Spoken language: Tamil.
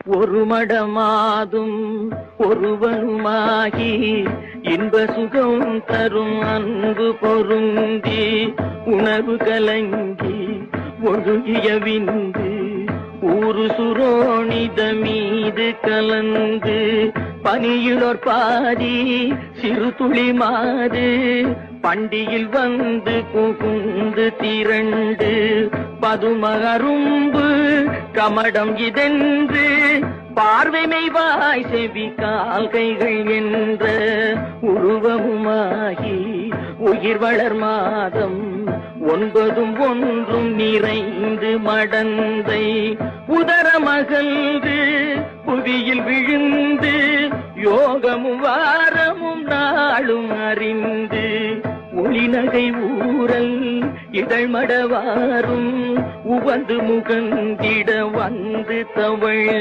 ஒரு மடமாதும் ஒருவனுமாகி இன்ப சுகம் தரும் அன்பு பொருந்தி உணர்வு கலங்கி ஒழுகிய விந்து ஊரு சுரோணித மீது கலந்து பனியுளோர் பாதி சிறு துளி மாது பண்டியில் வந்து புகுந்து திரண்டு பதும அரும்பு கமடம் இதென்று பார்வைமை வாய் செவி கால் கைகள் என்ற உருவமுமாகி உயிர் வளர் மாதம் ஒன்பதும் ஒன்றும் நிறைந்து மடந்தை உதரமகழ்ந்து புவியில் விழுந்து யோகமும் வாரமும் நாளும் அறிந்து ஒளிநகை ஊரல் இதழ்மடவாரும் உவந்து முகந்திட வந்து தவழ்ந்து